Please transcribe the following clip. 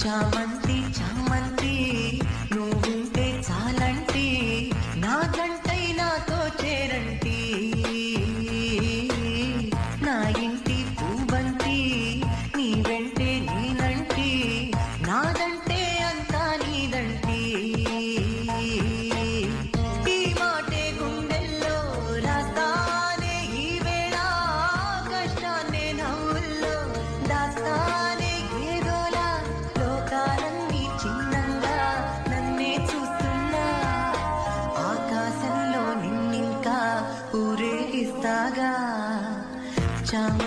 చామంతి చామంతి నువ్వుంటే చాలంటి నా జంటై నాతో చేరంటి నా ఇంటి పూబంతి నీ వెంటే నేనంటి నాదంటే అంతా నీదంటి ఈ మాటే గుండెల్లో రాస్తానే ఈ వేళ కష్టాన్నే నవ్వుల్లో దాస్తానే ఏదోలా లోకాలన్నీ చిన్నంగా నన్నే చూస్తున్నా ఆకాశంలో నిన్నింకా ఊరేగిస్తాగా చామ